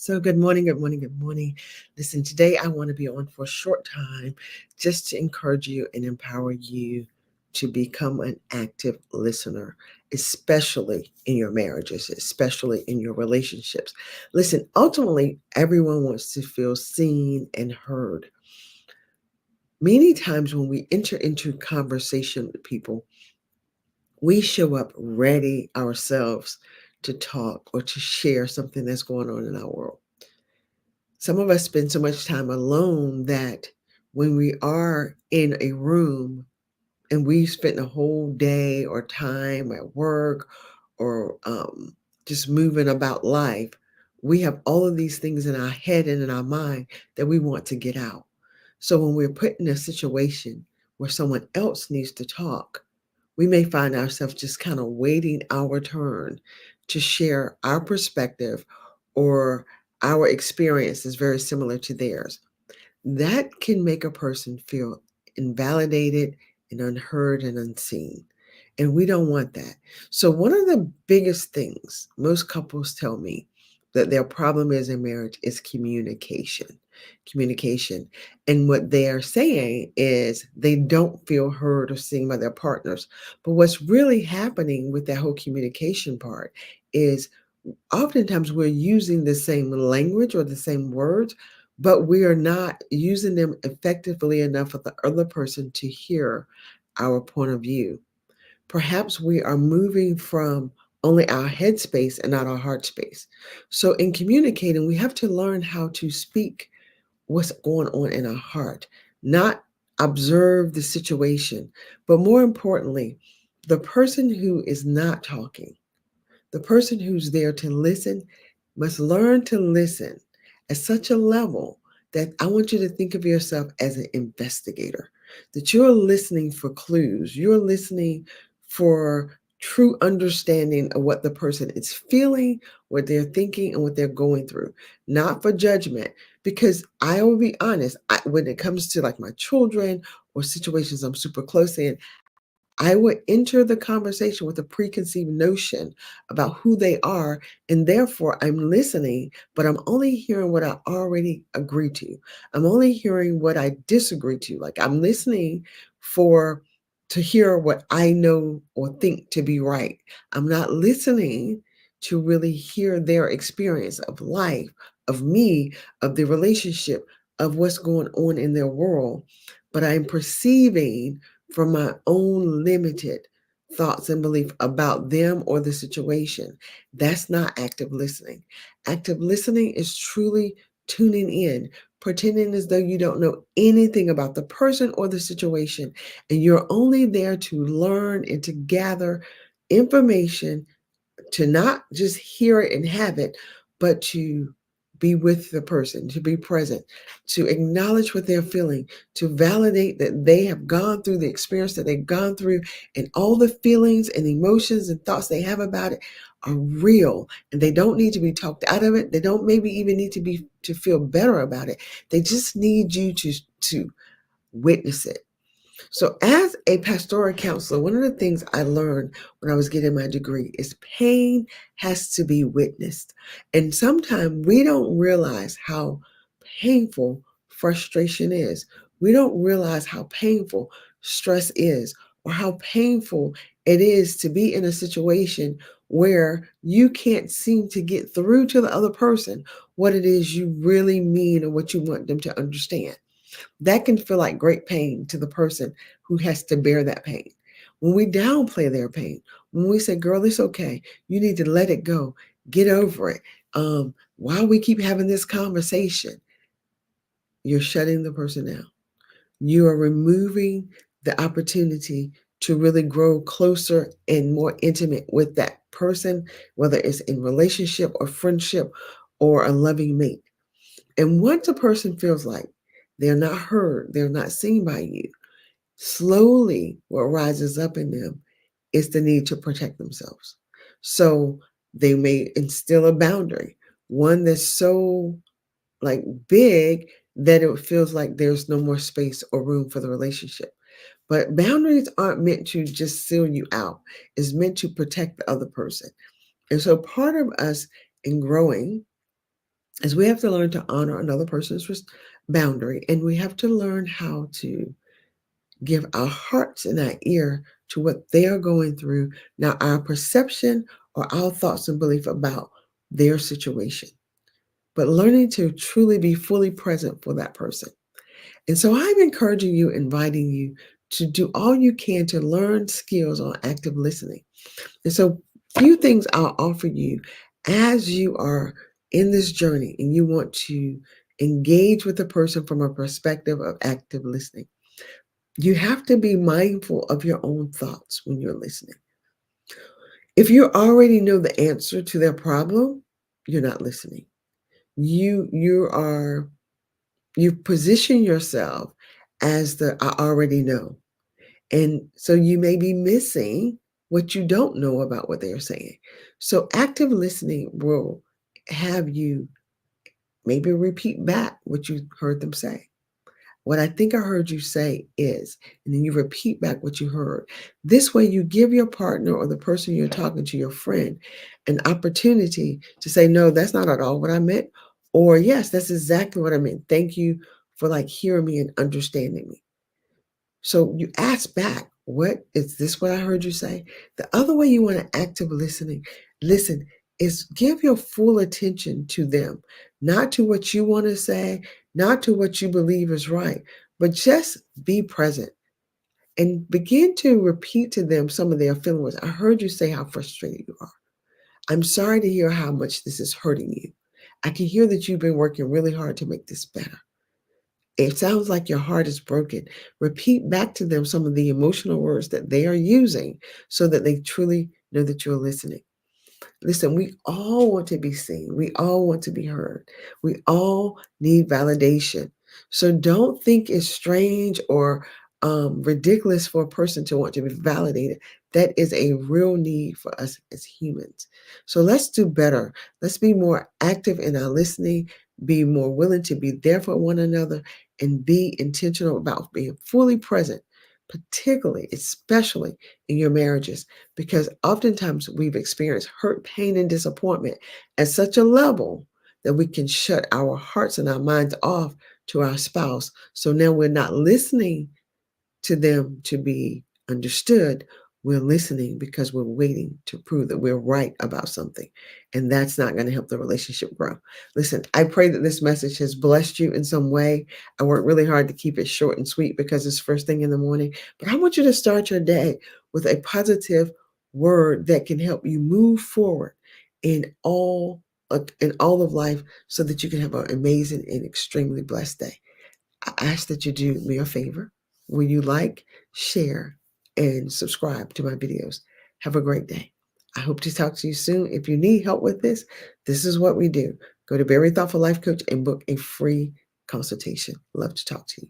So, good morning, good morning, good morning. Listen, today I want to be on for a short time just to encourage you and empower you to become an active listener, especially in your marriages, especially in your relationships. Listen, ultimately, everyone wants to feel seen and heard. Many times when we enter into conversation with people, we show up ready ourselves to talk or to share something that's going on in our world. Some of us spend so much time alone that when we are in a room and we've spent a whole day or time at work or just moving about life, we have all of these things in our head and in our mind that we want to get out. So when we're put in a situation where someone else needs to talk, we may find ourselves just kind of waiting our turn to share our perspective or our experience is very similar to theirs. That can make a person feel invalidated and unheard and unseen. And we don't want that. So, one of the biggest things most couples tell me that their problem is in marriage is communication. Communication. And what they are saying is they don't feel heard or seen by their partners. But what's really happening with that whole communication part is oftentimes we're using the same language or the same words, but we are not using them effectively enough for the other person to hear our point of view. Perhaps we are moving from only our head space and not our heart space. So, in communicating, we have to learn how to speak what's going on in our heart, not observe the situation, but more importantly, the person who is not talking, the person who's there to listen must learn to listen at such a level that I want you to think of yourself as an investigator, that you're listening for clues, you're listening for true understanding of what the person is feeling, what they're thinking, and what they're going through, not for judgment. Because I will be honest, when it comes to like my children or situations I'm super close in, I would enter the conversation with a preconceived notion about who they are, and therefore I'm listening, but I'm only hearing what I already agree to. I'm only hearing what I disagree to. Like I'm listening for to hear what I know or think to be right. I'm not listening to really hear their experience of life, of me, of the relationship, of what's going on in their world, but I'm perceiving from my own limited thoughts and belief about them or the situation. That's not active listening. Active listening is truly tuning in, pretending as though you don't know anything about the person or the situation, and you're only there to learn and to gather information, to not just hear it and have it, but to be with the person, to be present, to acknowledge what they're feeling, to validate that they have gone through the experience that they've gone through, and all the feelings and emotions and thoughts they have about it are real, and they don't need to be talked out of it. They don't maybe even need to feel better about it. They just need you to witness it. So, as a pastoral counselor, one of the things I learned when I was getting my degree is pain has to be witnessed. And sometimes we don't realize how painful frustration is. We don't realize how painful stress is, or how painful it is to be in a situation where you can't seem to get through to the other person what it is you really mean or what you want them to understand. That can feel like great pain to the person who has to bear that pain. When we downplay their pain, when we say, girl, it's okay, you need to let it go, get over it. While we keep having this conversation, you're shutting the person down. You are removing the opportunity to really grow closer and more intimate with that person, whether it's in relationship or friendship or a loving mate. And once a person feels like they're not heard, they're not seen by you, slowly what rises up in them is the need to protect themselves. So they may instill a boundary, one that's so like big that it feels like there's no more space or room for the relationship. But boundaries aren't meant to just seal you out. It's meant to protect the other person. And so part of us in growing is we have to learn to honor another person's boundary, and we have to learn how to give our hearts and our ear to what they are going through. Now, our perception or our thoughts and belief about their situation, but learning to truly be fully present for that person. And so I'm encouraging you, inviting you to do all you can to learn skills on active listening. And so, few things I'll offer you as you are in this journey and you want to engage with the person from a perspective of active listening. You have to be mindful of your own thoughts when you're listening. If you already know the answer to their problem, you're not listening. You you position yourself as the I already know. And so you may be missing what you don't know about what they're saying. So active listening will have you maybe repeat back what you heard them say. What I think I heard you say is, and then you repeat back what you heard. This way, you give your partner or the person you're talking to, your friend, an opportunity to say, no, that's not at all what I meant. Or, yes, that's exactly what I meant. Thank you for like hearing me and understanding me. So you ask back, what is this what I heard you say? The other way you want to active listen is give your full attention to them, not to what you want to say, not to what you believe is right, but just be present and begin to repeat to them some of their feelings. I heard you say how frustrated you are. I'm sorry to hear how much this is hurting you. I can hear that you've been working really hard to make this better. It sounds like your heart is broken. Repeat back to them some of the emotional words that they are using so that they truly know that you're listening. Listen, we all want to be seen. We all want to be heard. We all need validation. So don't think it's strange or ridiculous for a person to want to be validated. That is a real need for us as humans. So let's do better. Let's be more active in our listening, be more willing to be there for one another, and be intentional about being fully present, particularly, especially in your marriages, because oftentimes we've experienced hurt, pain, and disappointment at such a level that we can shut our hearts and our minds off to our spouse. So now we're not listening to them to be understood. We're listening because we're waiting to prove that we're right about something. And that's not going to help the relationship grow. Listen, I pray that this message has blessed you in some way. I work really hard to keep it short and sweet because it's first thing in the morning. But I want you to start your day with a positive word that can help you move forward in all of life so that you can have an amazing and extremely blessed day. I ask that you do me a favor. Will you like, share, and subscribe to my videos? Have a great day. I hope to talk to you soon. If you need help with this is what we do. Go to Very Thoughtful Life Coach and book a free consultation. Love to talk to you.